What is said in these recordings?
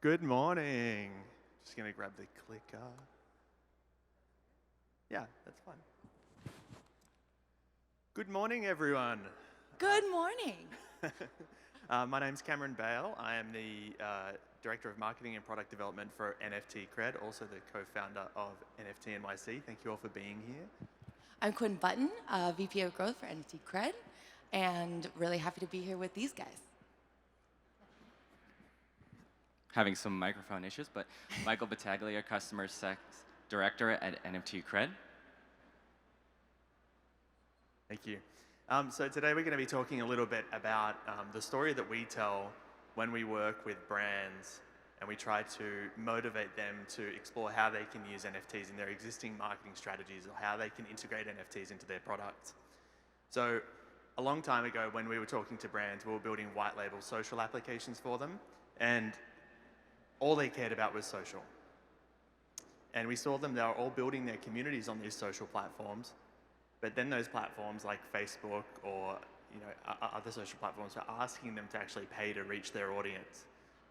Good morning. Just going to grab the clicker. Yeah, that's fine. Good morning, everyone. Good morning. My name's Cameron Bale. I am the Director of Marketing and Product Development for NFT Cred, also the co-founder of NFT.NYC. Thank you all for being here. I'm Quinn, VP of Growth for NFT Cred, and really happy to be here with these guys. Having some microphone issues, but Michael Battaglia, Customer Success Director at NFT Cred. Thank you. So today we're going to be talking a little bit about the story that we tell when we work with brands and we try to motivate them to explore how they can use NFTs in their existing marketing strategies or how they can integrate NFTs into their products. So a long time ago when we were talking to brands, we were building white label social applications for them, and all they cared about was social. And we saw them, they were all building their communities on these social platforms, but then those platforms like Facebook or other social platforms were asking them to actually pay to reach their audience.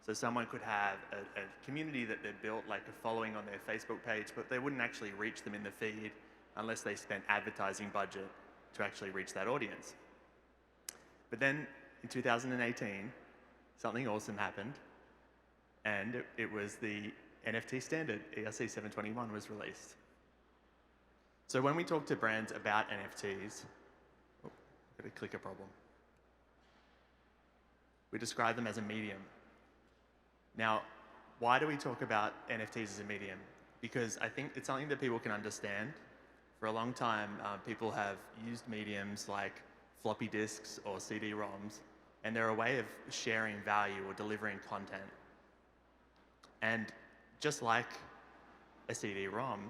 So someone could have a community that they'd built, like a following on their Facebook page, but they wouldn't actually reach them in the feed unless they spent advertising budget to actually reach that audience. But then in 2018, something awesome happened. And it was the NFT standard, ERC 721 was released. So when we talk to brands about NFTs, got a clicker problem. We describe them as a medium. Now, why do we talk about NFTs as a medium? Because I think it's something that people can understand. For a long time, people have used mediums like floppy disks or CD-ROMs, and they're a way of sharing value or delivering content. And just like a CD-ROM,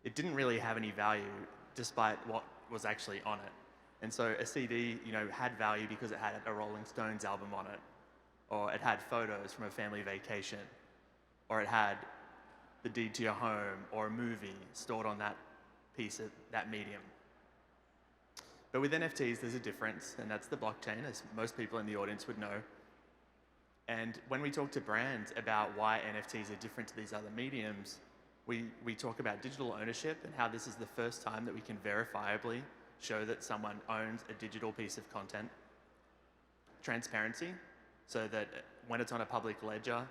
it didn't really have any value despite what was actually on it. And so a CD, had value because it had a Rolling Stones album on it, or it had photos from a family vacation, or it had the deed to your home or a movie stored on that piece of that medium. But with NFTs, there's a difference, and that's the blockchain, as most people in the audience would know. And when we talk to brands about why NFTs are different to these other mediums, we talk about digital ownership and how this is the first time that we can verifiably show that someone owns a digital piece of content. Transparency, so that when it's on a public ledger,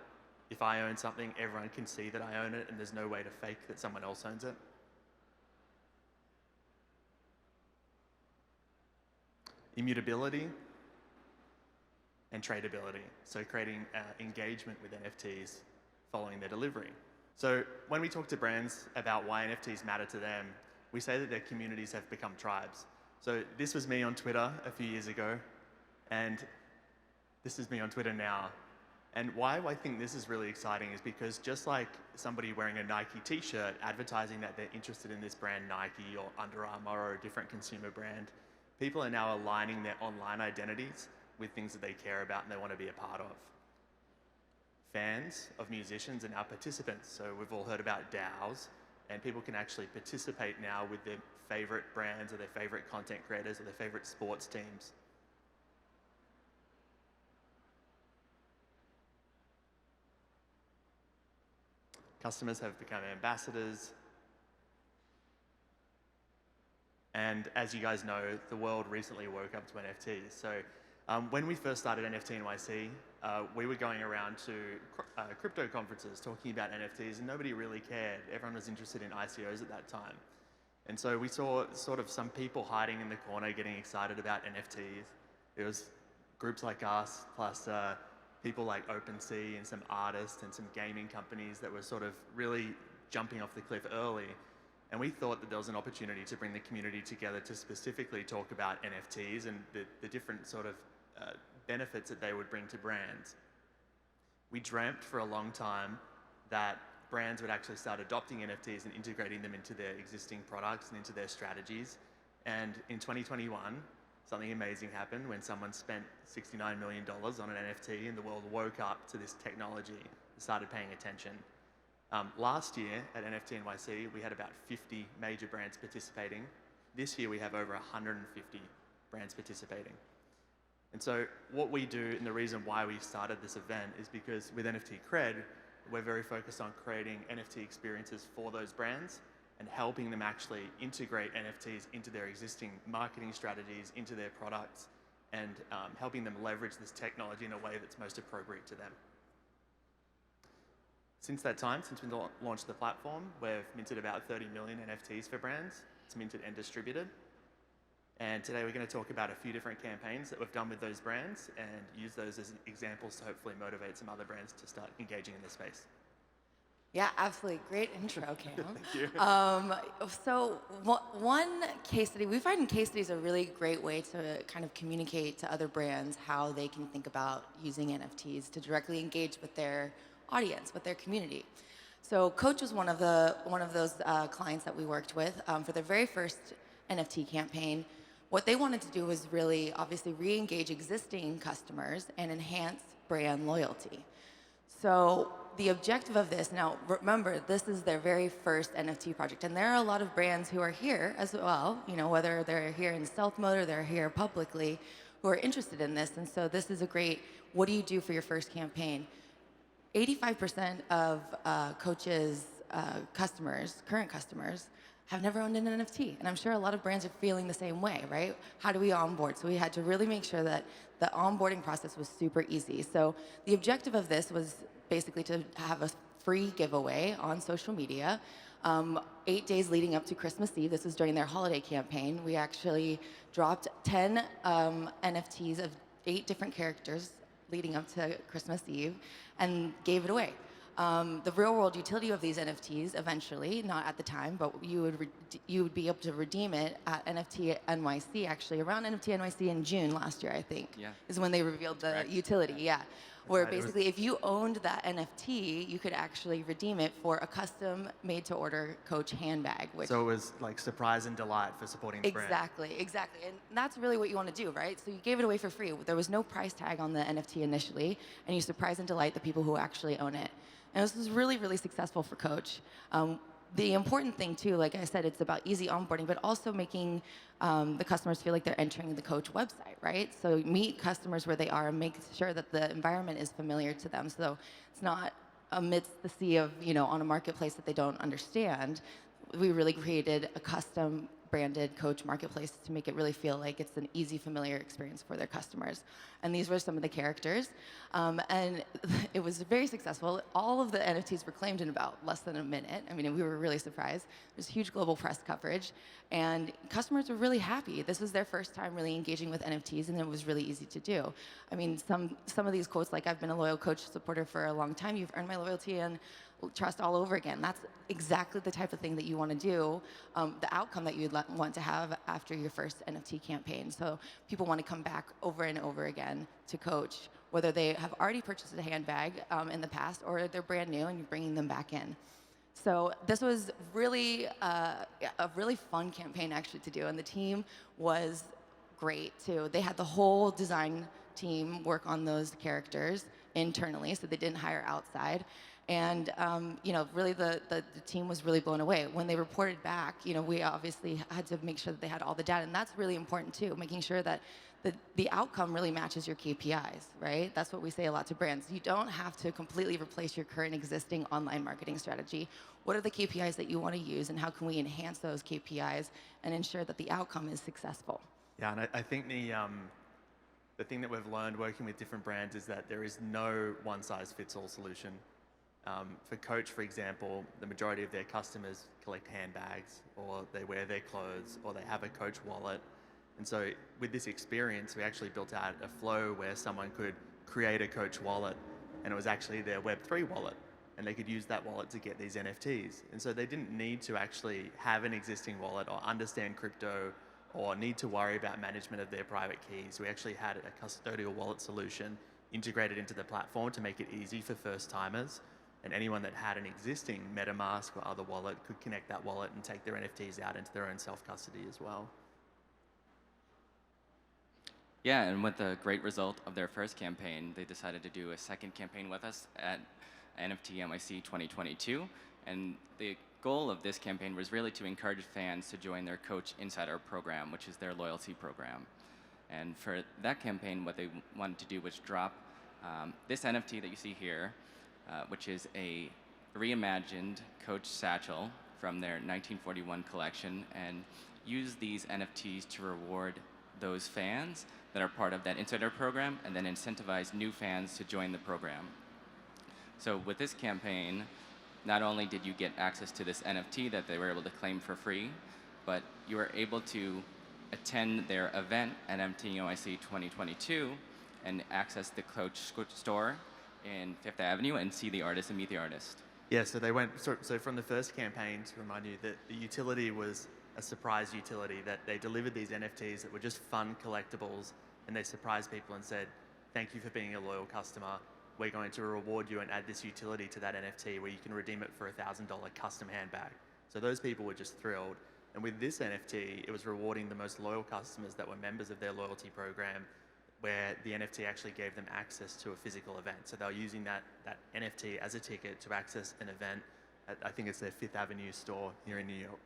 if I own something, everyone can see that I own it and there's no way to fake that someone else owns it. Immutability and tradability, so creating engagement with NFTs following their delivery. So when we talk to brands about why NFTs matter to them, we say that their communities have become tribes. So this was me on Twitter a few years ago, and this is me on Twitter now. And why I think this is really exciting is because just like somebody wearing a Nike t-shirt advertising that they're interested in this brand Nike or Under Armour or a different consumer brand, people are now aligning their online identities with things that they care about and they want to be a part of. Fans of musicians are now participants. So we've all heard about DAOs, and people can actually participate now with their favorite brands or their favorite content creators or their favorite sports teams. Customers have become ambassadors. And as you guys know, the world recently woke up to NFTs. So when we first started NFT.NYC, we were going around to crypto conferences talking about NFTs, and nobody really cared. Everyone was interested in ICOs at that time. And so we saw sort of some people hiding in the corner getting excited about NFTs. It was groups like us, plus people like OpenSea and some artists and some gaming companies that were sort of really jumping off the cliff early. And we thought that there was an opportunity to bring the community together to specifically talk about NFTs and the different sort of benefits that they would bring to brands. We dreamt for a long time that brands would actually start adopting NFTs and integrating them into their existing products and into their strategies. And in 2021, something amazing happened when someone spent $69 million on an NFT and the world woke up to this technology and started paying attention. Last year at NFT.NYC, we had about 50 major brands participating. This year we have over 150 brands participating. And so what we do, and the reason why we started this event, is because with NFT Cred, we're very focused on creating NFT experiences for those brands and helping them actually integrate NFTs into their existing marketing strategies, into their products, and helping them leverage this technology in a way that's most appropriate to them. Since that time, since we launched the platform, we've minted about 30 million NFTs for brands. It's minted and distributed. And today we're going to talk about a few different campaigns that we've done with those brands and use those as examples to hopefully motivate some other brands to start engaging in this space. Yeah, absolutely. Great intro, Cam. Thank you. So one case study, we find case studies are a really great way to kind of communicate to other brands how they can think about using NFTs to directly engage with their audience, with their community. So Coach was one of those clients that we worked with for their very first NFT campaign. What they wanted to do was really, obviously, re-engage existing customers and enhance brand loyalty. So the objective of this, now remember, this is their very first NFT project, and there are a lot of brands who are here as well, you know, whether they're here in stealth mode or they're here publicly, who are interested in this. And so this is a great, what do you do for your first campaign? 85% of Coach's customers, current customers, have never owned an NFT. And I'm sure a lot of brands are feeling the same way, right? How do we onboard? So we had to really make sure that the onboarding process was super easy. So the objective of this was basically to have a free giveaway on social media. 8 days leading up to Christmas Eve, this was during their holiday campaign, we actually dropped 10 NFTs of 8 different characters leading up to Christmas Eve and gave it away. The real world utility of these NFTs eventually, not at the time, but you would be able to redeem it at NFT.NYC, actually around NFT.NYC in June last year, I think, is when they revealed the Correct. utility, where basically if you owned that NFT, you could actually redeem it for a custom made to order Coach handbag. Which So it was like surprise and delight for supporting the brand. Exactly. And that's really what you want to do, right? So you gave it away for free. There was no price tag on the NFT initially, and you surprise and delight the people who actually own it. And this was really, really successful for Coach. The important thing too, like I said, it's about easy onboarding, but also making the customers feel like they're entering the Coach website, right? So meet customers where they are and make sure that the environment is familiar to them. So it's not amidst the sea of, you know, on a marketplace that they don't understand. We really created a custom branded Coach marketplace to make it really feel like it's an easy, familiar experience for their customers. And these were some of the characters. And it was very successful. All of the NFTs were claimed in about less than a minute. I mean, we were really surprised. There's huge global press coverage. And customers were really happy. This was their first time really engaging with NFTs, and it was really easy to do. I mean, some of these quotes, like, I've been a loyal Coach supporter for a long time. You've earned my loyalty and trust all over again. That's exactly the type of thing that you want to do, the outcome that you'd want to have after your first NFT campaign. So people want to come back over and over again to Coach, whether they have already purchased a handbag in the past or they're brand new and you're bringing them back in. So this was really a really fun campaign actually to do, and the team was great too. They had the whole design team work on those characters internally, so they didn't hire outside. And you know, really the team was really blown away. When they reported back, you know, we obviously had to make sure that they had all the data, and that's really important too, making sure that the outcome really matches your KPIs, right? That's what we say a lot to brands. You don't have to completely replace your current existing online marketing strategy. What are the KPIs that you want to use, and how can we enhance those KPIs and ensure that the outcome is successful? Yeah, and I think the thing that we've learned working with different brands is that there is no one-size-fits-all solution. For Coach, for example, the majority of their customers collect handbags, or they wear their clothes, or they have a Coach wallet. And so with this experience, we actually built out a flow where someone could create a Coach wallet, and it was actually their Web3 wallet, and they could use that wallet to get these NFTs. And so they didn't need to actually have an existing wallet or understand crypto or need to worry about management of their private keys. We actually had a custodial wallet solution integrated into the platform to make it easy for first-timers. And anyone that had an existing MetaMask or other wallet could connect that wallet and take their NFTs out into their own self-custody as well. Yeah, and with the great result of their first campaign, they decided to do a second campaign with us at NFT.NYC 2022. And the goal of this campaign was really to encourage fans to join their Coach Insider program, which is their loyalty program. And for that campaign, what they wanted to do was drop this NFT that you see here, which is a reimagined Coach satchel from their 1941 collection, and use these NFTs to reward those fans that are part of that insider program, and then incentivize new fans to join the program. So with this campaign, not only did you get access to this NFT that they were able to claim for free, but you were able to attend their event at NFT.NYC 2022 and access the Coach store in Fifth Avenue and see the artist and meet the artist. Yeah, so they went, so from the first campaign, to remind you that the utility was a surprise utility, that they delivered these NFTs that were just fun collectibles, and they surprised people and said, thank you for being a loyal customer. We're going to reward you and add this utility to that NFT where you can redeem it for a $1,000 custom handbag. So those people were just thrilled. And with this NFT, it was rewarding the most loyal customers that were members of their loyalty program, where the NFT actually gave them access to a physical event. So they were using that NFT as a ticket to access an event at, I think it's their Fifth Avenue store here in New York.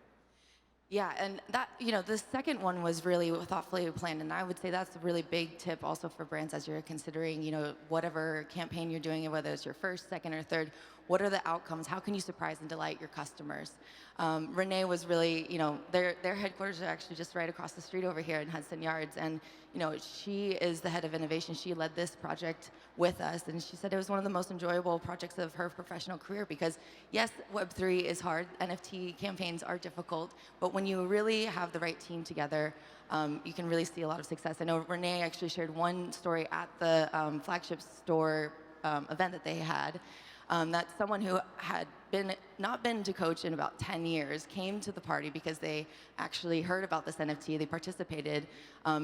Yeah, and that, the second one was really thoughtfully planned, and I would say that's a really big tip also for brands as you're considering, whatever campaign you're doing, whether it's your first, second, or third, what are the outcomes? How can you surprise and delight your customers? Renee was really, their headquarters are actually just right across the street over here in Hudson Yards, and she is the head of innovation. She led this project with us, and she said it was one of the most enjoyable projects of her professional career because, yes, Web3 is hard. NFT campaigns are difficult, but when you really have the right team together, you can really see a lot of success. I know Renee actually shared one story at the flagship store event that they had. That someone who had not been to Coach in about 10 years came to the party because they actually heard about this NFT. They participated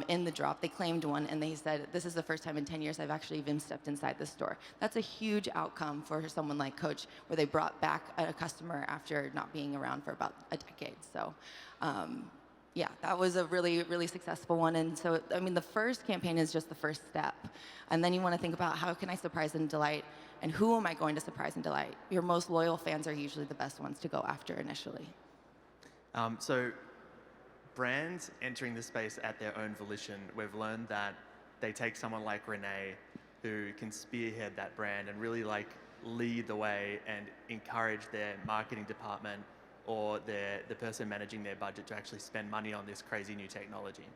in the drop. They claimed one, and they said, this is the first time in 10 years I've actually even stepped inside the store. That's a huge outcome for someone like Coach, where they brought back a customer after not being around for about a decade. So. Yeah, that was a really, really successful one. And so, the first campaign is just the first step. And then you want to think about how can I surprise and delight, and who am I going to surprise and delight? Your most loyal fans are usually the best ones to go after initially. So brands entering the space at their own volition, we've learned that they take someone like Renee, who can spearhead that brand and really lead the way and encourage their marketing department or the person managing their budget to actually spend money on this crazy new technology.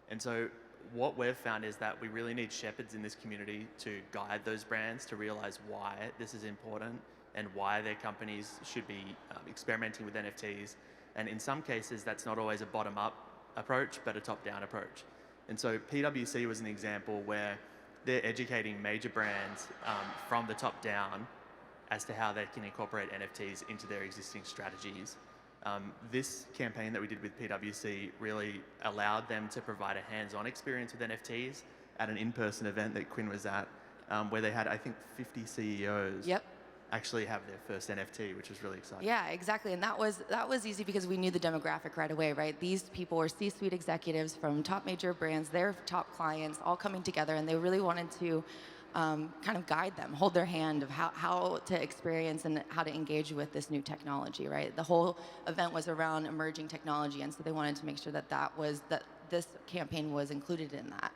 And so what we've found is that we really need shepherds in this community to guide those brands to realize why this is important and why their companies should be experimenting with NFTs. And in some cases, that's not always a bottom-up approach, but a top-down approach. And so PwC was an example where they're educating major brands from the top down as to how they can incorporate NFTs into their existing strategies. This campaign that we did with PwC really allowed them to provide a hands-on experience with NFTs at an in-person event that Quinn was at, where they had, I think, 50 CEOs actually have their first NFT, which was really exciting. Yeah, exactly, and that was easy because we knew the demographic right away, right? These people were C-suite executives from top major brands, their top clients, all coming together, and they really wanted to kind of guide them, hold their hand of how to experience and how to engage with this new technology, right? The whole event was around emerging technology, and so they wanted to make sure that this campaign was included in that.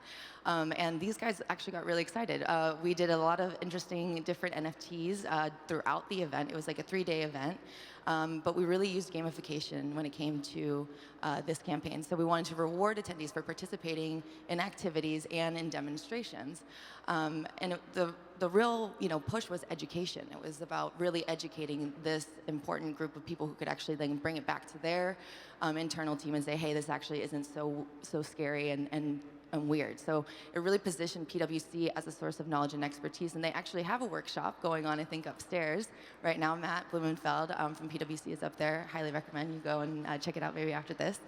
And these guys actually got really excited. We did a lot of interesting different NFTs throughout the event. It was like a 3-day event. But we really used gamification when it came to this campaign. So we wanted to reward attendees for participating in activities and in demonstrations. The real push was education. It was about really educating this important group of people who could actually then bring it back to their internal team and say, hey, this actually isn't so scary and weird. So it really positioned PwC as a source of knowledge and expertise, and they actually have a workshop going on, I think, upstairs right now. Matt Blumenfeld from PwC is up there. Highly recommend you go and check it out maybe after this.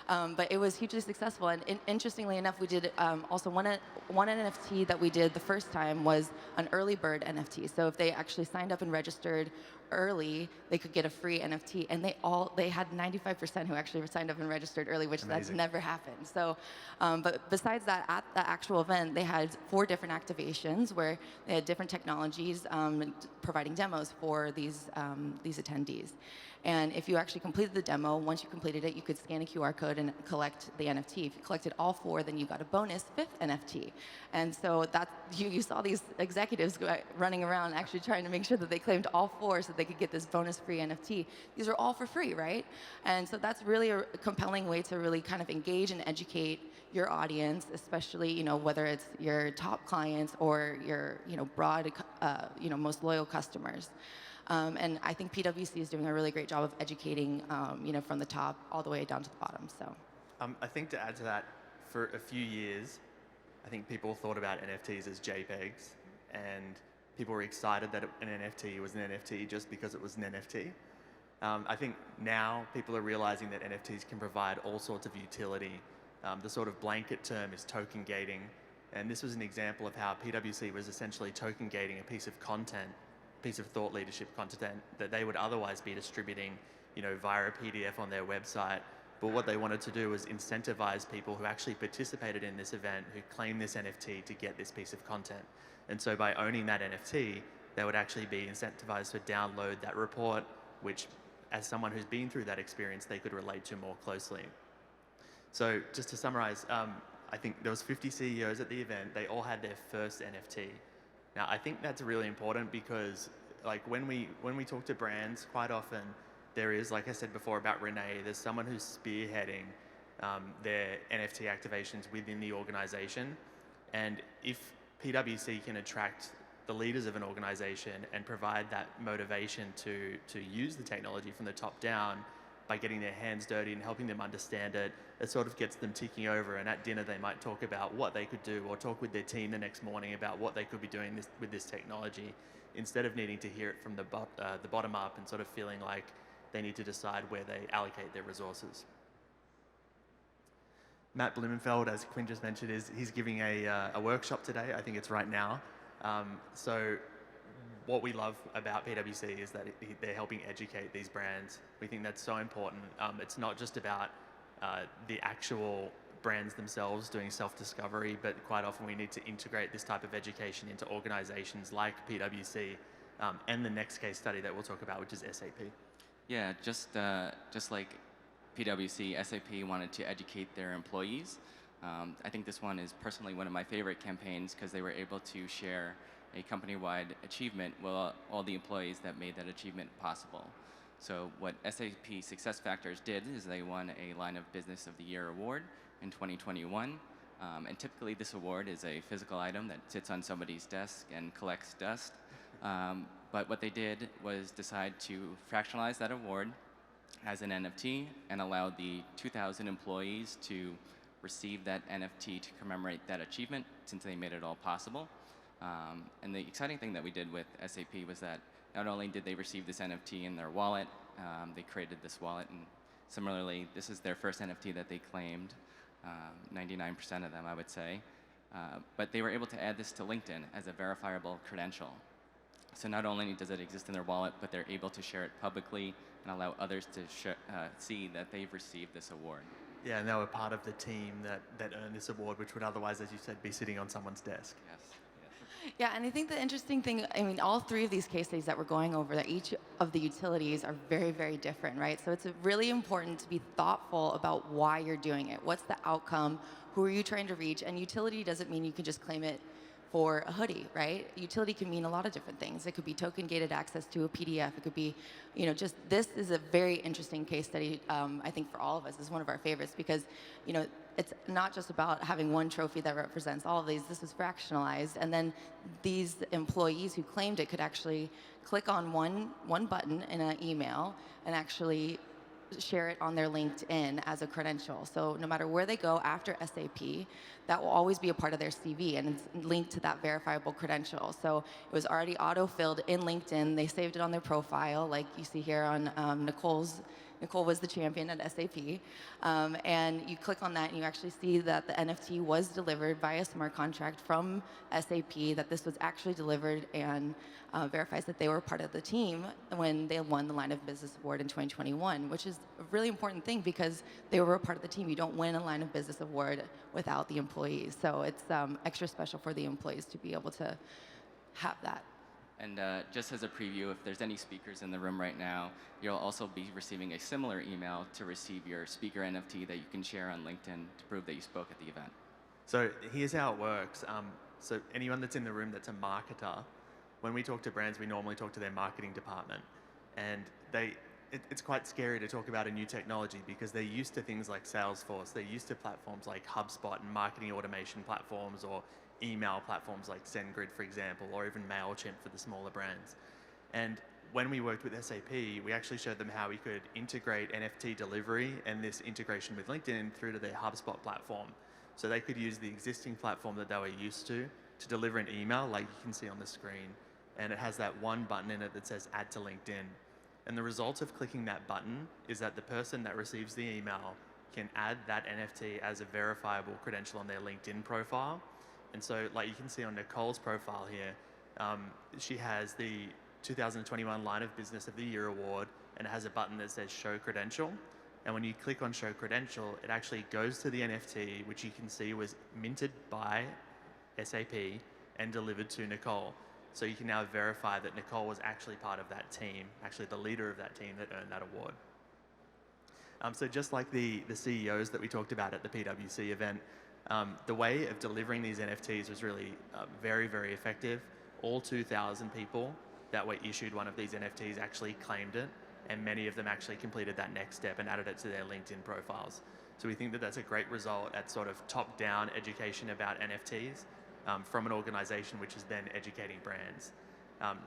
But it was hugely successful, and interestingly enough, we did also one NFT that we did the first time was an early bird NFT. So if they actually signed up and registered early, they could get a free NFT, and they had 95% who actually signed up and registered early, which that's Amazing. never happened. So, but besides that, at the actual event, they had 4 different activations where they had different technologies providing demos for these attendees. And if you actually completed the demo, once you completed it, you could scan a QR code and collect the NFT. If you collected all 4, then you got a bonus 5th NFT. And so you saw these executives running around actually trying to make sure that they claimed all 4 so they could get this bonus free NFT. These are all for free, right? And so that's really a compelling way to really kind of engage and educate your audience, especially whether it's your top clients or your broad most loyal customers. And I think PwC is doing a really great job of educating, from the top all the way down to the bottom. So, I think to add to that, for a few years, I think people thought about NFTs as JPEGs, and people were excited that an NFT was an NFT just because it was an NFT. I think now people are realizing that NFTs can provide all sorts of utility. The sort of blanket term is token gating, and this was an example of how PwC was essentially token gating a piece of content, piece of thought leadership content that they would otherwise be distributing, via a PDF on their website. But what they wanted to do was incentivize people who actually participated in this event, who claimed this NFT to get this piece of content. And so by owning that NFT, they would actually be incentivized to download that report, which, as someone who's been through that experience, they could relate to more closely. So just to summarize, I think there was 50 CEOs at the event. They all had their first NFT. Now, I think that's really important because, when we talk to brands, quite often there is, like I said before about Renee, there's someone who's spearheading their NFT activations within the organization. And if PwC can attract the leaders of an organization and provide that motivation to use the technology from the top down by getting their hands dirty and helping them understand it, it sort of gets them ticking over. And at dinner, they might talk about what they could do, or talk with their team the next morning about what they could be doing with this technology, instead of needing to hear it from the bottom up and sort of feeling like they need to decide where they allocate their resources. Matt Blumenfeld, as Quinn just mentioned, he's giving a workshop today. I think it's right now. So what we love about PwC is that they're helping educate these brands. We think that's so important. It's not just about the actual brands themselves doing self-discovery, but quite often we need to integrate this type of education into organizations like PwC and the next case study that we'll talk about, which is SAP. Yeah, just like PwC, SAP wanted to educate their employees. I think this one is personally one of my favorite campaigns because they were able to share a company-wide achievement with all the employees that made that achievement possible. So what SAP SuccessFactors did is they won a Line of Business of the Year award in 2021. And typically this award is a physical item that sits on somebody's desk and collects dust. But what they did was decide to fractionalize that award as an NFT and allow the 2,000 employees to receive that NFT to commemorate that achievement, since they made it all possible. And the exciting thing that we did with SAP was that not only did they receive this NFT in their wallet, they created this wallet, and similarly, this is their first NFT that they claimed, 99% of them, I would say. But they were able to add this to LinkedIn as a verifiable credential. So not only does it exist in their wallet, but they're able to share it publicly and allow others to see that they've received this award. Yeah, and they were part of the team that earned this award, which would otherwise, as you said, be sitting on someone's desk. Yes. Yeah, and I think the interesting thing, all 3 of these case studies that we're going over, that each of the utilities are very, very different, right? So it's really important to be thoughtful about why you're doing it. What's the outcome? Who are you trying to reach? And utility doesn't mean you can just claim it for a hoodie, right? Utility can mean a lot of different things. It could be token-gated access to a PDF. It could be, just this is a very interesting case study, I think, for all of us. It's one of our favorites because, it's not just about having one trophy that represents all of these. This is fractionalized. And then these employees who claimed it could actually click on one button in an email and actually share it on their LinkedIn as a credential. So no matter where they go after SAP, that will always be a part of their CV, and it's linked to that verifiable credential. So it was already auto-filled in LinkedIn. They saved it on their profile, like you see here on Nicole's Nicole was the champion at SAP. And you click on that and you actually see that the NFT was delivered via smart contract from SAP, that this was actually delivered, and verifies that they were part of the team when they won the Line of Business Award in 2021, which is a really important thing because they were a part of the team. You don't win a Line of Business Award without the employees. So it's extra special for the employees to be able to have that. And just as a preview, if there's any speakers in the room right now, you'll also be receiving a similar email to receive your speaker NFT that you can share on LinkedIn to prove that you spoke at the event. So here's how it works. So anyone that's in the room that's a marketer, when we talk to brands, we normally talk to their marketing department. And it's quite scary to talk about a new technology because they're used to things like Salesforce. They're used to platforms like HubSpot and marketing automation platforms, or email platforms like SendGrid, for example, or even MailChimp for the smaller brands. And when we worked with SAP, we actually showed them how we could integrate NFT delivery and this integration with LinkedIn through to their HubSpot platform. So they could use the existing platform that they were used to deliver an email like you can see on the screen. And it has that one button in it that says Add to LinkedIn. And the result of clicking that button is that the person that receives the email can add that NFT as a verifiable credential on their LinkedIn profile. And so, like you can see on Nicole's profile here, she has the 2021 Line of Business of the Year award, and it has a button that says Show Credential. And when you click on Show Credential, it actually goes to the NFT, which you can see was minted by SAP and delivered to Nicole. So you can now verify that Nicole was actually part of that team, actually the leader of that team that earned that award. So just like the CEOs that we talked about at the PwC event, the way of delivering these NFTs was really very, very effective. All 2,000 people that were issued one of these NFTs actually claimed it, and many of them actually completed that next step and added it to their LinkedIn profiles. So we think that that's a great result at sort of top-down education about NFTs from an organization which is then educating brands.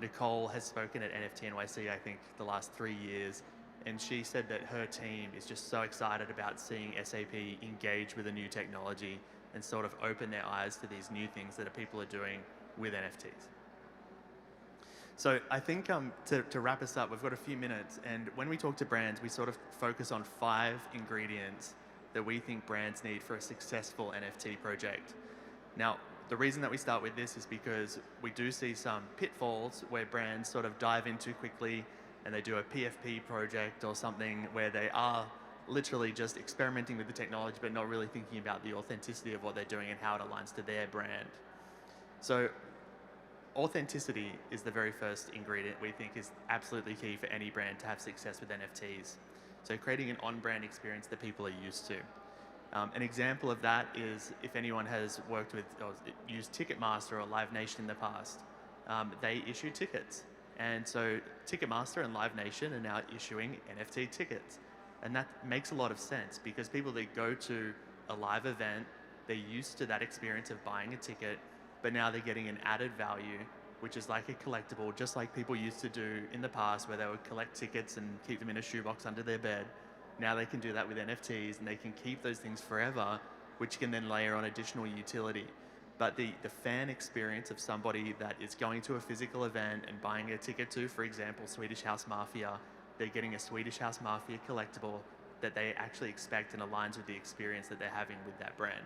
Nicole has spoken at NFT.NYC, I think, the last 3 years, and she said that her team is just so excited about seeing SAP engage with a new technology and sort of open their eyes to these new things that people are doing with NFTs. So I think to wrap us up, we've got a few minutes, and when we talk to brands, we sort of focus on 5 ingredients that we think brands need for a successful NFT project. Now, the reason that we start with this is because we do see some pitfalls where brands sort of dive in too quickly and they do a PFP project or something where they are literally just experimenting with the technology but not really thinking about the authenticity of what they're doing and how it aligns to their brand. So authenticity is the very first ingredient we think is absolutely key for any brand to have success with NFTs. So creating an on-brand experience that people are used to. An example of that is if anyone has worked with or used Ticketmaster or Live Nation in the past, they issue tickets. And so Ticketmaster and Live Nation are now issuing NFT tickets. And that makes a lot of sense because people that go to a live event, they're used to that experience of buying a ticket, but now they're getting an added value, which is like a collectible, just like people used to do in the past where they would collect tickets and keep them in a shoebox under their bed. Now they can do that with NFTs and they can keep those things forever, which can then layer on additional utility. But the fan experience of somebody that is going to a physical event and buying a ticket to, for example, Swedish House Mafia, they're getting a Swedish House Mafia collectible that they actually expect and aligns with the experience that they're having with that brand.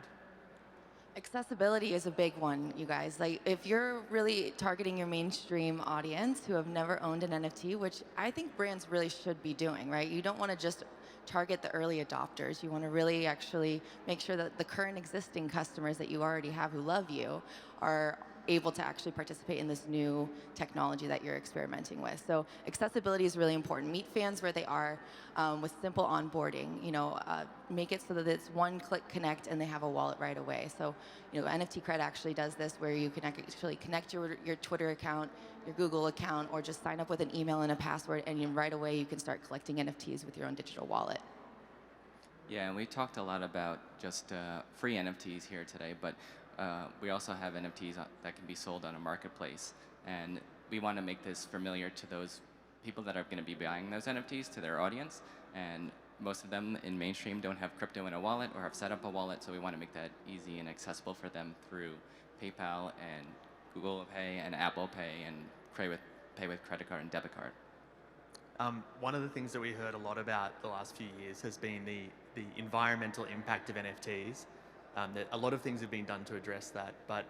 Accessibility is a big one, you guys. Like, if you're really targeting your mainstream audience who have never owned an NFT, which I think brands really should be doing, right? You don't want to just target the early adopters. You want to really actually make sure that the current existing customers that you already have who love you are able to actually participate in this new technology that you're experimenting with. So accessibility is really important. Meet fans where they are with simple onboarding. Make it so that it's one-click connect and they have a wallet right away. So, NFT Cred actually does this where you can actually connect your Twitter account, your Google account, or just sign up with an email and a password, and right away you can start collecting NFTs with your own digital wallet. Yeah, and we talked a lot about just free NFTs here today, but we also have NFTs that can be sold on a marketplace. And we want to make this familiar to those people that are going to be buying those NFTs, to their audience. And most of them in mainstream don't have crypto in a wallet or have set up a wallet, so we want to make that easy and accessible for them through PayPal and Google Pay and Apple Pay and pay with credit card and debit card. One of the things that we heard a lot about the last few years has been the environmental impact of NFTs. That a lot of things have been done to address that, but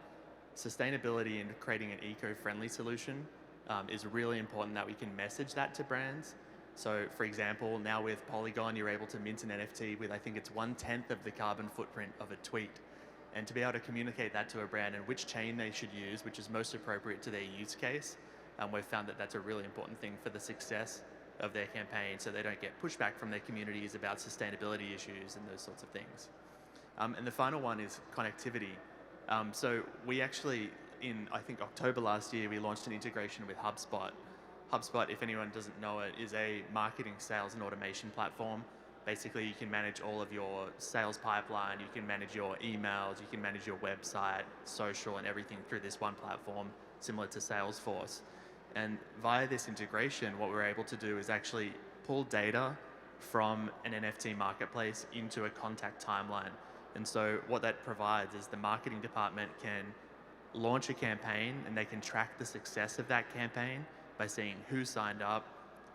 sustainability and creating an eco-friendly solution is really important that we can message that to brands. So for example, now with Polygon, you're able to mint an NFT with, I think it's 1/10 of the carbon footprint of a tweet. And to be able to communicate that to a brand and which chain they should use, which is most appropriate to their use case, we've found that that's a really important thing for the success of their campaign, so they don't get pushback from their communities about sustainability issues and those sorts of things. And the final one is connectivity. So we actually, in I think October last year, we launched an integration with HubSpot. HubSpot, if anyone doesn't know it, is a marketing, sales, and automation platform. Basically, you can manage all of your sales pipeline, you can manage your emails, you can manage your website, social, and everything through this one platform, similar to Salesforce. And via this integration, what we're able to do is actually pull data from an NFT marketplace into a contact timeline. And so what that provides is the marketing department can launch a campaign and they can track the success of that campaign by seeing who signed up,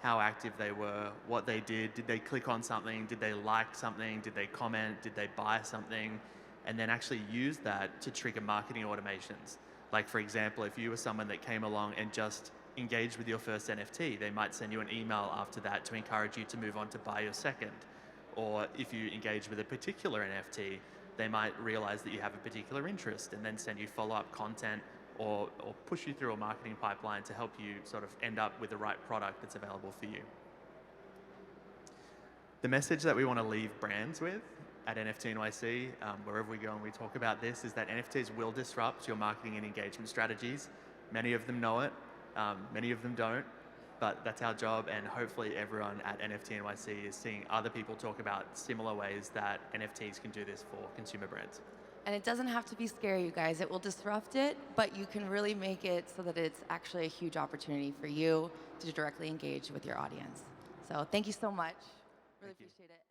how active they were, what they did they click on something, did they like something, did they comment, did they buy something, and then actually use that to trigger marketing automations. Like for example, if you were someone that came along and just engaged with your first NFT, they might send you an email after that to encourage you to move on to buy your second. Or if you engage with a particular NFT, they might realize that you have a particular interest and then send you follow-up content or push you through a marketing pipeline to help you sort of end up with the right product that's available for you. The message that we want to leave brands with at NFT.NYC, wherever we go and we talk about this, is that NFTs will disrupt your marketing and engagement strategies. Many of them know it, many of them don't, but that's our job, and hopefully everyone at NFT.NYC is seeing other people talk about similar ways that NFTs can do this for consumer brands. And it doesn't have to be scary, you guys. It will disrupt it, but you can really make it so that it's actually a huge opportunity for you to directly engage with your audience. So thank you so much. Really appreciate it.